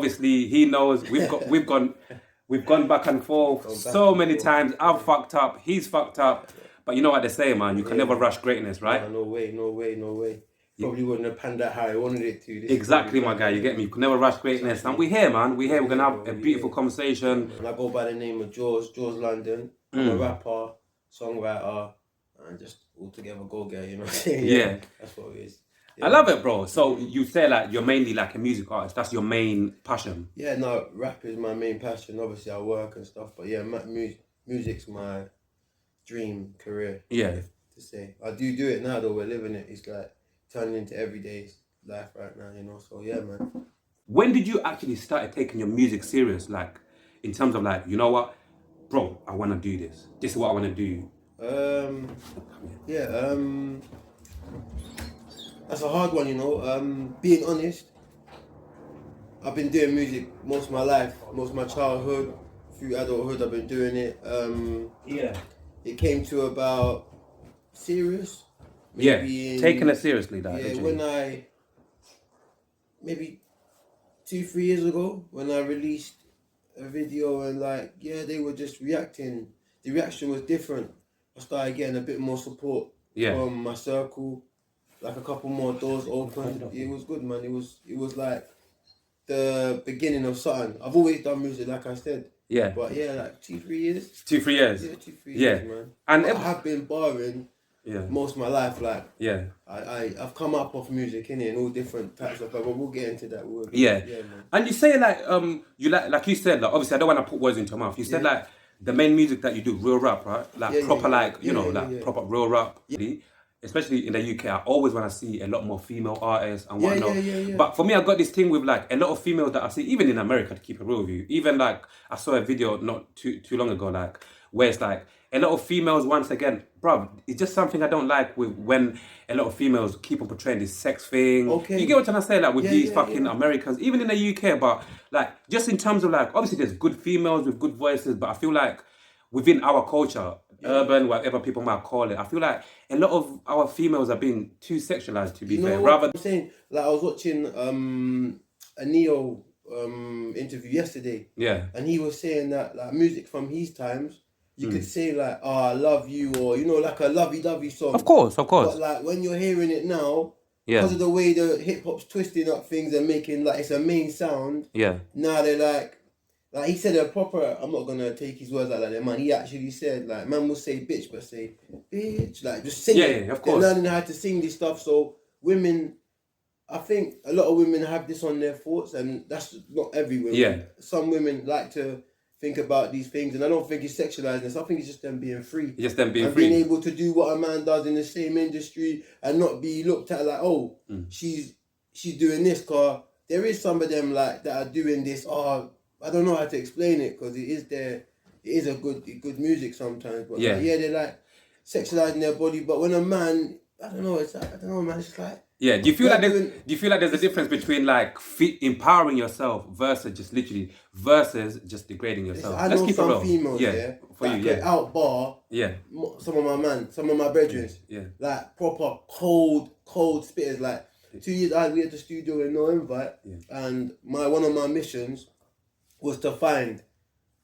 Obviously, he knows we've gone back and forth so many times. I've fucked up, he's fucked up. But you know what they say, man, you can never rush greatness, right? No way. Probably wouldn't have panned out how I wanted it to. Exactly, my guy, you get me? You can never rush greatness. Exactly. And we're here, man. We're here, we're gonna have a beautiful conversation. And I go by the name of JawzLDN. I'm a rapper, songwriter, and just altogether go-getter, you know what I'm saying? Yeah. That's what it is. I love it, bro. So you say like you're mainly like a music artist. That's your main passion. Yeah, no, rap is my main passion. Obviously, I work and stuff, but yeah, music's my dream career. Yeah. To say, I do it now though. We're living it. It's like turning into everyday life right now, you know. So yeah, man. When did you actually start taking your music serious? Like, in terms of like, you know what, bro, I want to do this. This is what I want to do. That's a hard one, you know. Being honest, I've been doing music most of my life, most of my childhood, through adulthood. I've been doing it. It came to about serious. Taking it seriously, that. Yeah, when I maybe 2-3 years ago, when I released a video and like they were just reacting. The reaction was different. I started getting a bit more support from my circle. Like a couple more doors opened. It was good, man. It was like the beginning of something. I've always done music, like I said. Yeah. But yeah, like 2-3 years. 2-3 years. Yeah, 2-3 years, man. And I have been barring most of my life. Like I've come up off music in all different types of. But we'll get into that. Man. And you say like you like you said, like obviously I don't want to put words into your mouth. You said like the main music that you do, real rap, right? Like proper proper real rap. Especially in the UK, I always want to see a lot more female artists and whatnot. But for me, I got this thing with like a lot of females that I see, even in America, to keep it real with you. Even like I saw a video not too long ago, like where it's like a lot of females. Once again, bruv, it's just something I don't like with when a lot of females keep on portraying this sex thing. Okay. You get what I'm trying to say, like with these fucking Americans, even in the UK. But like just in terms of like, obviously there's good females with good voices, but I feel like within our culture, urban, whatever people might call it, I feel like a lot of our females are being too sexualized, to be fair. I'm saying, like I was watching a Neo interview yesterday. Yeah. And he was saying that like music from his times, you could say like, oh, I love you, or you know, like a lovey-dovey song. Of course. But like when you're hearing it now, because of the way the hip hop's twisting up things and making like it's a main sound. Yeah. Now they're like he said a proper, I'm not gonna take his words like that, man. He actually said like, man will say bitch, but say bitch, like just sing it. Yeah, of course. They're learning how to sing this stuff. So women, I think a lot of women have this on their thoughts, and that's not every woman. Yeah. Some women like to think about these things, and I don't think it's sexualizing. I think it's just them being free. Just them being and free. Being able to do what a man does in the same industry and not be looked at like, oh, she's doing this, cause there is some of them like that are doing this. Oh, I don't know how to explain it because it is a good music sometimes. But they're like sexualizing their body. But when a man, I don't know, it's like, I don't know, man, it's just like. Yeah, do you feel like there's a difference between like empowering yourself versus just just degrading yourself? I know some females, for you, could outbar some of my brethren, like proper cold spitters. Like 2 years, we had the studio in no invite, and one of my missions was to find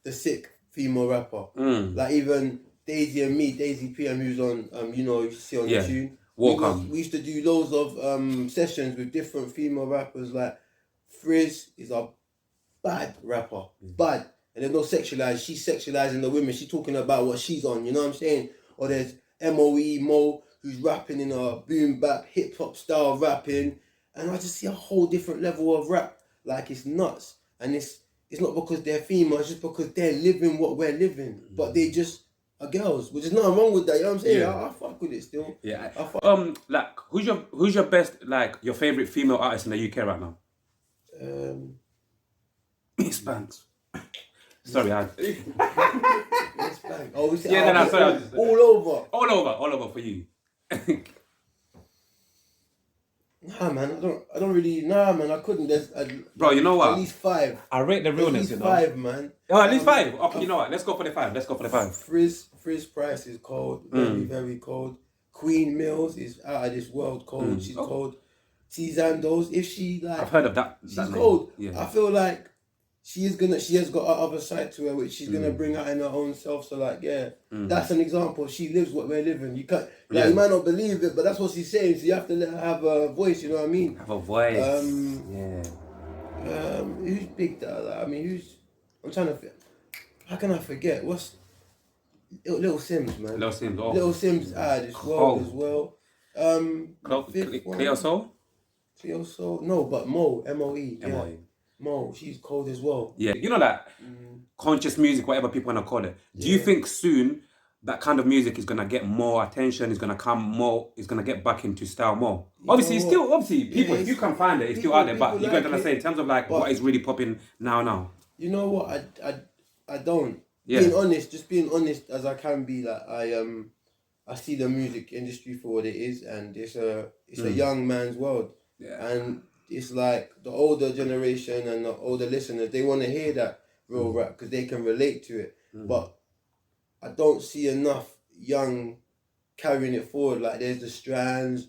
the sick female rapper. Like even Daisy PM, who's on, you see on the tune. We used to do loads of sessions with different female rappers. Like Frizz is a bad rapper, bad, and there's no sexualized. She's sexualizing the women. She's talking about what she's on. You know what I'm saying? Or there's Mo, who's rapping in a boom bap hip hop style rapping, and I just see a whole different level of rap. Like it's nuts, and it's not because they're female. It's just because they're living what we're living, but they just are girls, which is nothing wrong with that. You know what I'm saying? I fuck with it still. Yeah. Like who's your best, like your favorite female artist in the UK right now? Miss Banks. Sorry, Miss Banks. Oh, we say sorry. All over for you. Nah, man, I don't really. Nah, man, I couldn't. Bro, you know what? At least 5. I rate the realness, At least 5, man. Oh, at least 5. Okay, you know what? Let's go for the 5. Frizz Price is cold, very, very cold. Queen Mills is out of this world cold. She's cold. Zandos, if she like, I've heard of that. She's that cold. Yeah. I feel like she has got an other side to her, which she's gonna bring out in her own self. So like, that's an example. She lives what we're living. You can't, like, you might not believe it, but that's what she's saying. So you have to let her have a voice. You know what I mean? Have a voice. Who's big that? Like, I mean, I'm trying to. How can I forget? What's Little Sims, man? Little Sims. Oh. Little Sims this world as well. Cleo Soul? Cleo Soul? No, but Mo, M-O-E. Yeah. M-O-E. Mo, she's cold as well. Yeah, you know that conscious music, whatever people want to call it. Do you think soon that kind of music is gonna get more attention? Is gonna come more? Is gonna get back into style more? Obviously, it's still people. If you can find it, it's still out there. But you gotta say in terms of like what is really popping now. You know what? I don't. Being honest as I can be, like I see the music industry for what it is, and it's a young man's world. Yeah. And it's like the older generation and the older listeners, they want to hear that real rap because they can relate to it. But I don't see enough young carrying it forward. Like there's the Strands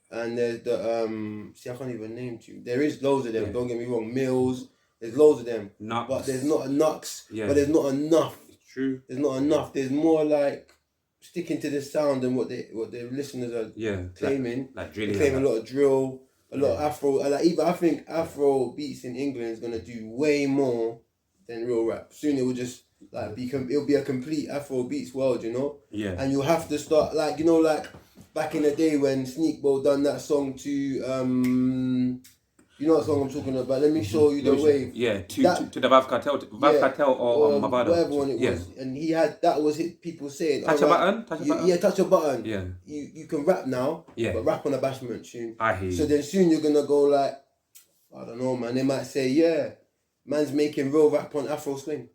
and there's the I can't even name two. There is loads of them. Don't get me wrong. Mills. There's loads of them. But there's not enough. But there's not enough. True. There's not enough. There's more like sticking to the sound and what the listeners are claiming. Like drilling. They're claiming a lot of drill, a lot of Afro. Like I think Afro beats in England is gonna do way more than real rap. Soon it will just like it'll be a complete Afro beats world, you know. Yeah. And you'll have to start like like back in the day when Sneakbo done that song to you know what song I'm talking about? Let me show you the wave. Yeah, to the Vav Cartel, or Mavado. Whatever one it was. And he had, that was it, people saying. Touch a button? Yeah, touch a button. Yeah. You can rap now, but rap on a bashment tune. I hear you. So then soon you're going to go like, I don't know, man. They might say, man's making real rap on Afro swing.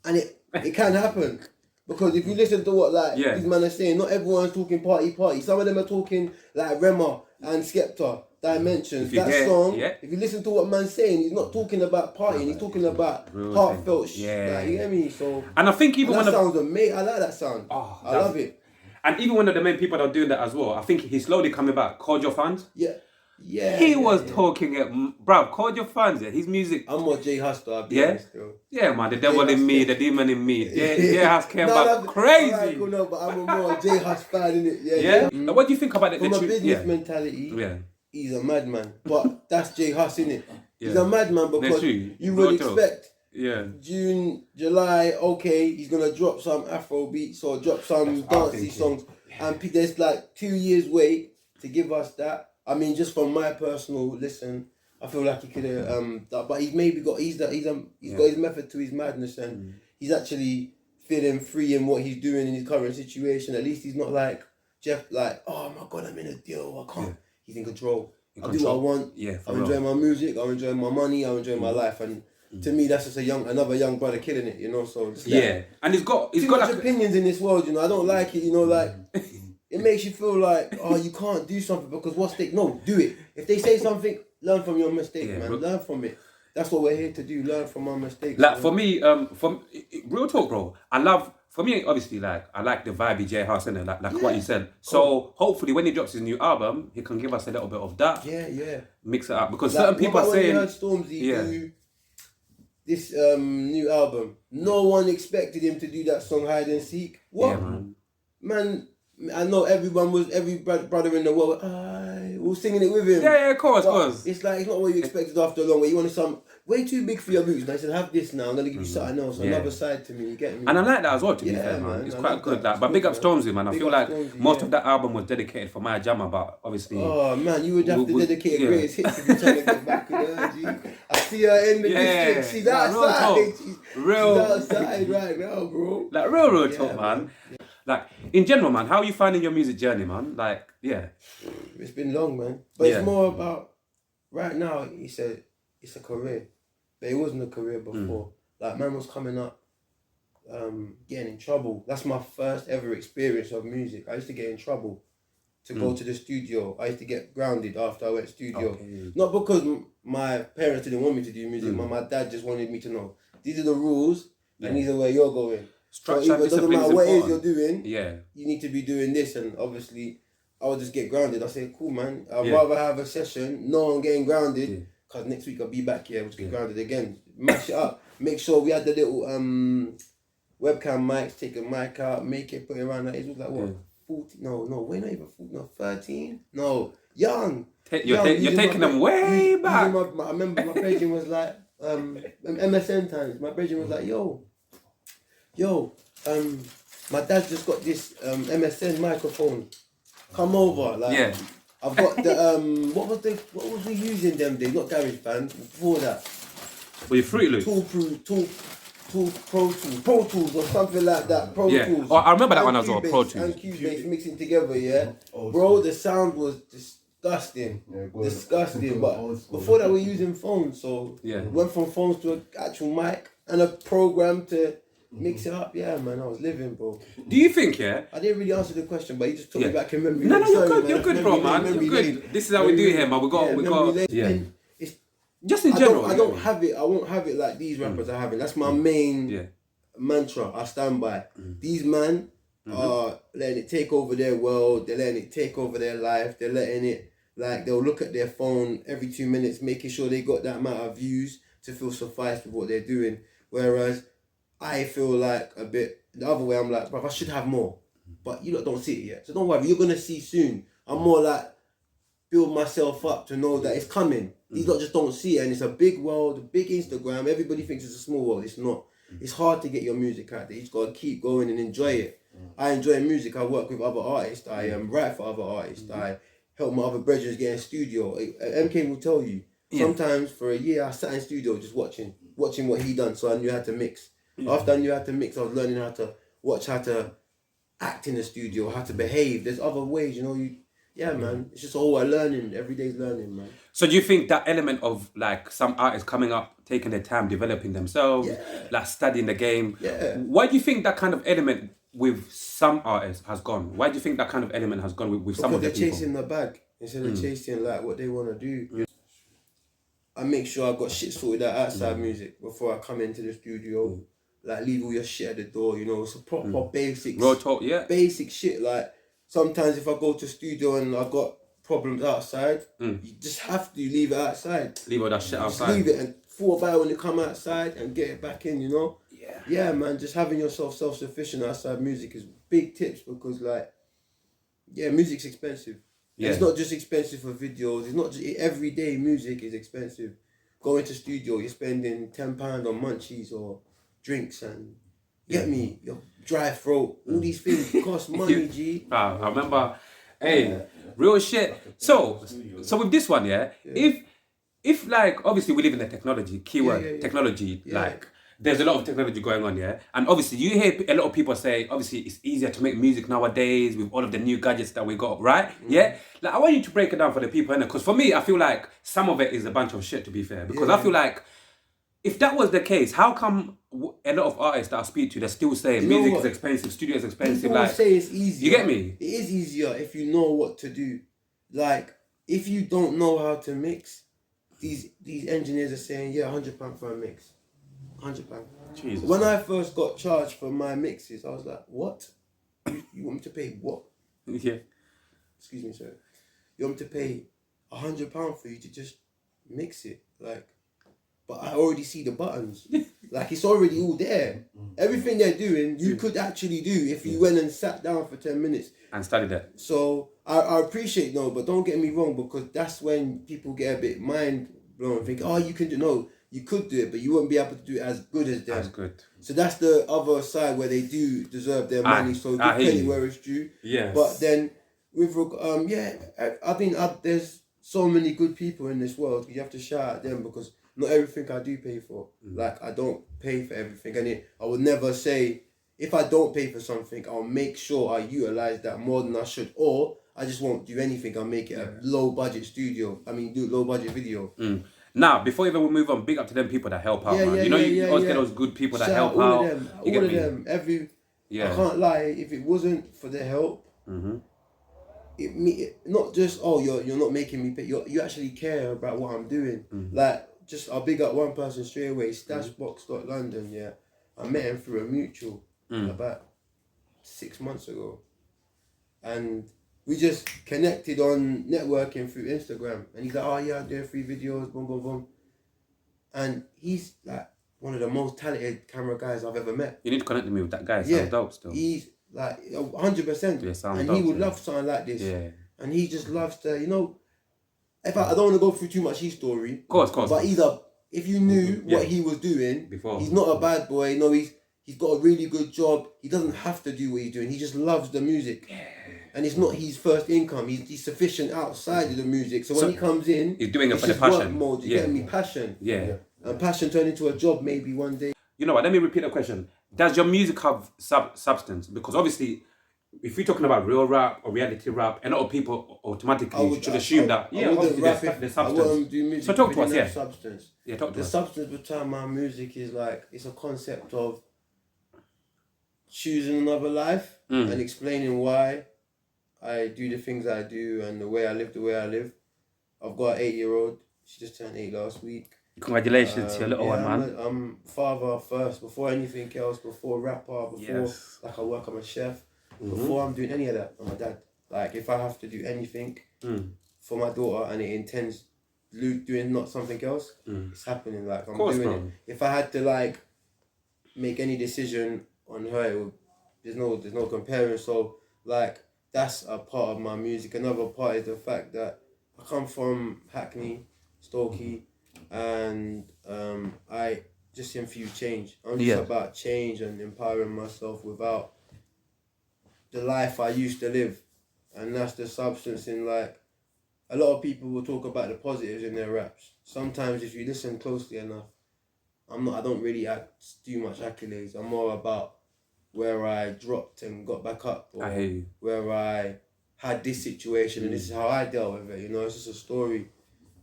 And it can happen. Because if you listen to what these men are saying, not everyone's talking party. Some of them are talking like Rema and Skepta. Dimensions, song, if you listen to what man's saying, he's not talking about partying, he's talking about heartfelt shit. Like, you get me? So, and I think even when that sounds amazing, I like that sound. Oh, I love it. And even one of the main people that are doing that as well, I think he's slowly coming back. Called Your Fans. He was talking it, bruv. Called Your Fans. His music. I'm more JAWZ though. Yeah, man. The devil in me, the demon in me. JAWZ came back crazy. Right, cool, no, but I'm a more JAWZ fan, innit? Yeah. Now, what do you think about it? From a business mentality. He's a madman, but that's JAWZ, innit? He's a madman because you would expect June, July, okay, he's gonna drop some Afro beats or drop some dancey songs, and there's like 2 years wait to give us that. I mean, just from my personal listen, I feel like he could have but he's maybe got got his method to his madness, and he's actually feeling free in what he's doing in his current situation. At least he's not like Jeff, like, oh my god, I'm in a deal, I can't. He's in control. I'll do what I want. I'm enjoying my music. I'm enjoying my money. I'm enjoying my life. And to me, that's just another young brother killing it. You know. So and he's got much opinions in this world. You know, I don't like it. You know, like it makes you feel like you can't do something because what's stake? No, do it. If they say something, learn from your mistake, man. Learn from it. That's what we're here to do. Learn from our mistakes. Like man. For me, real talk, bro. For me, obviously, like I like the vibey JAWZ, innit? Like what you said. So hopefully, when he drops his new album, he can give us a little bit of that. Yeah. Mix it up because certain people are saying. When you heard Stormzy do this new album, no one expected him to do that song Hide and Seek. What? Yeah, man. I know every brother in the world was singing it with him. Yeah, of course. It's like, it's not what you expected after a long way. You wanted some way too big for your boots. And I said, have this now. I'm going to give you something else, another side to me. You get me? And I like that as well, to be fair, man. It's quite good. Like, but big up Stormzy, man. I feel like most of that album was dedicated for my jammer, but obviously... Oh, man, you would have to dedicate greatest hits if you're trying to get back with her, G. I see her in the district. She's outside. She's outside right now, bro. Like, real talk, man. Like, in general, man, how are you finding your music journey, man? Like, It's been long, man. But it's more about, right now, it's a career. But it wasn't a career before. Like, man was coming up, getting in trouble. That's my first ever experience of music. I used to get in trouble to go to the studio. I used to get grounded after I went studio. Okay. Not because my parents didn't want me to do music. My dad just wanted me to know, these are the rules, and these are where you're going. Structure, so it doesn't matter what it is you're doing, you need to be doing this. And obviously, I would just get grounded. I say, cool, man. I'd rather have a session, no one getting grounded, because next week I'll be back here. We'll just get grounded again. Mash it up. Make sure we had the little webcam mics, take a mic out, make it, put it around. It was like, what, 14? No, we're not even 14, no, 13? No, young. You're taking them way back. I remember my brethren was like, MSN times, my brethren was like, yo, my dad just got this MSN microphone. Come over, like I've got the what was we using them days? Not GarageBand. Before that, were you Fruity Loops? Pro Tools or something like that. Pro Tools. Oh, I remember that one as well. Pro Tools and Cubase mixing together. Yeah, bro, the sound was disgusting. Disgusting. But before that, we were using phones. So went from phones to an actual mic and a program to mix it up. Yeah, man, I was living, bro. Do you think, I didn't really answer the question, but you just took me back in memory. No, you're good, bro, man. You're good. This is how we do it here, man. We got. Just in general. I don't have it. I won't have it like these rappers are having. That's my main mantra. I stand by. These man are letting it take over their world. They're letting it take over their life. They're letting it, like, they'll look at their phone every 2 minutes, making sure they got that amount of views to feel sufficed with what they're doing. Whereas I feel like a bit the other way. I'm like, bro, I should have more. But you lot don't see it yet. So don't worry. You're going to see soon. I'm more like, build myself up to know that it's coming. These lot just don't see it, and it's a big world, a big Instagram. Everybody thinks it's a small world. It's not. It's hard to get your music out there. You just gotta keep going and enjoy it. I enjoy music. I work with other artists. I write for other artists. I help my other brethren get in studio. MK will tell you. Sometimes for a year I sat in studio just watching what he done, so I knew how to mix. After I knew how to mix, I was learning how to watch how to act in the studio, how to behave. There's other ways, you know. Yeah, man. It's just all we're learning. Every day's learning, man. So do you think that element of, like, some artists coming up, taking their time, developing themselves, like studying the game, why do you think that kind of element with some artists has gone? Why do you think that kind of element has gone with some of the people? Because they're chasing the bag instead of chasing, like, what they want to do. I make sure I got shit sorted out outside music before I come into the studio. Like, leave all your shit at the door, you know. It's a proper basic... Real talk, basic shit, like... Sometimes if I go to studio and I've got problems outside, you just have to leave it outside. Leave all that shit outside. Just leave it and fall about when you come outside and get it back in, you know? Yeah, man, just having yourself self-sufficient outside music is big tips because, like, music's expensive. It's not just expensive for videos. It's not just everyday music is expensive. Going to studio, you're spending £10 on munchies or drinks and... Get me, your dry throat, all these things cost money, G. I remember, real shit. So with this one, if like, obviously we live in the technology, keyword, technology, like, there's a lot of technology going on, and obviously you hear a lot of people say, obviously it's easier to make music nowadays with all of the new gadgets that we got, right? Like, I want you to break it down for the people, because for me, I feel like some of it is a bunch of shit, to be fair, because I feel like, if that was the case, how come a lot of artists that I speak to, they're still saying music is expensive, studio is expensive? People like, say it's easier. You get me? It is easier if you know what to do. Like, if you don't know how to mix, these engineers are saying, £100 for a mix. £100. Jesus. When I first got charged for my mixes, I was like, what? You want me to pay what? Excuse me, sir. You want me to pay £100 for you to just mix it? Like, but I already see the buttons. Like, it's already all there. Everything they're doing, you could actually do if you went and sat down for 10 minutes. And studied that. So, I appreciate, but don't get me wrong, because that's when people get a bit mind blown and think, you can do, no, you could do it, but you won't be able to do it as good as them. As good. So that's the other side where they do deserve their money, so give credit where it's due. Yes. But then, with there's so many good people in this world, you have to shout at them because not everything I do pay for. Like, I don't pay for everything. And I would never say, if I don't pay for something, I'll make sure I utilise that more than I should. Or I just won't do anything. I'll make it a low-budget low-budget video. Now, before even we move on, big up to them people that help out, man. You always get those good people that help out. All of them. I can't lie. If it wasn't for the help, it not just, you're not making me pay. You actually care about what I'm doing. Like, I'll big up one person straight away, Stashbox.London, I met him through a mutual about 6 months ago. And we just connected on networking through Instagram. And he's like, oh yeah, I'm doing 3 videos, boom, boom, boom. And he's like one of the most talented camera guys I've ever met. You need to connect me with that guy. Sounds dope still. He's like 100%. Yeah, sounds and dope. He would love something like this. Yeah. And he just loves to, you know, if I don't want to go through too much his story. Of course. But either, if you knew what he was doing, before, he's not a bad boy. No, he's got a really good job. He doesn't have to do what he's doing. He just loves the music. Yeah. And it's not his first income. He's sufficient outside of the music. So when he comes in, he's doing it for the passion. Work mode. You're getting me passion. Yeah. And passion turn into a job maybe one day. You know what? Let me repeat the question. Does your music have substance? Because obviously, if you're talking about real rap or reality rap, a lot of people automatically should assume that obviously there's substance. I wouldn't do music. So talk to us, substance. Yeah, talk to us. The substance behind my music is like it's a concept of choosing another life and explaining why I do the things I do and the way I live. I've got an 8-year-old. She just turned 8 last week. Congratulations to your little one, man. I'm father first, before anything else, before rapper, before I'm a chef. Before I'm doing any of that, I'm a dad. Like if I have to do anything for my daughter and it intends doing not something else, it's happening. Like I'm doing it. If I had to like make any decision on her, there's no comparing. So like that's a part of my music. Another part is the fact that I come from Hackney, Stokey, and I just infuse change. I'm just about change and empowering myself without the life I used to live. And that's the substance in like, a lot of people will talk about the positives in their raps. Sometimes if you listen closely enough, I don't really do much accolades. I'm more about where I dropped and got back up. Or I hear you. Where I had this situation and this is how I dealt with it. You know, it's just a story.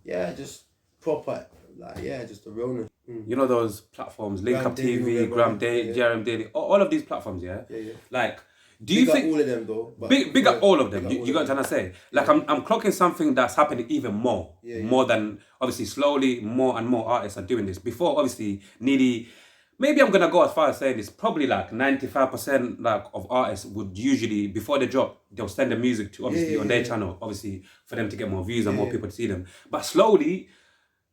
Yeah, just proper, like, just the realness. You know those platforms, Link Up TV, Gram Daily, JRM Daily, all of these platforms, yeah? Like, do you think all of them though? Big up all of them. You got what I'm trying to say? Like I'm clocking something that's happening even more. More than obviously slowly more and more artists are doing this. Before obviously maybe I'm gonna go as far as saying this, probably like 95% like of artists would usually before they drop, they'll send the music to obviously on their channel, obviously for them to get more views and more people to see them. But slowly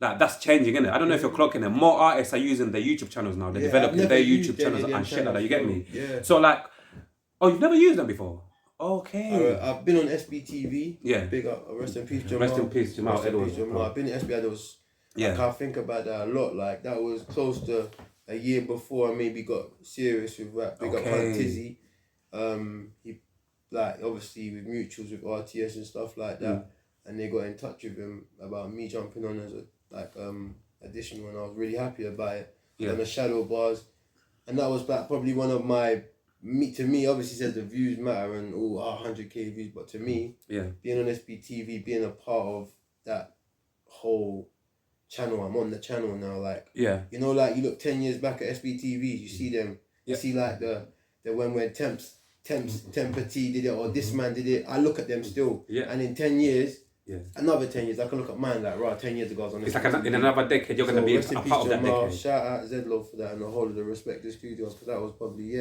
like that's changing, innit? I don't know if you're clocking it. More artists are using their YouTube channels now. They're developing their YouTube channels and shit like that. You get me? So like, oh, you've never used them before? Okay. I've been on SBTV. Yeah. Big up. Rest in peace, Jamal. Rest in peace, Jamal. I've been in SBTV. That was. Like, I think about that a lot. Like that was close to a year before I maybe got serious with rap. Big up Hunt Tizzy. He like obviously with mutuals with RTS and stuff like that, and they got in touch with him about me jumping on as a additional, and I was really happy about it. And the Shadow Bars, and that was like probably one of my. To me, obviously says the views matter and 100k views, but to me, being on SBTV, being a part of that whole channel, I'm on the channel now, like, you know, like you look 10 years back at SBTV, you see them, you see like the when Temper T did it or this man did it, I look at them still, and in 10 years, another 10 years, I can look at mine like, right, 10 years ago I was on it's like in another decade, you're going to be a part of that decade. Shout out ZLO for that and the whole of the Respect the Studios, because that was probably,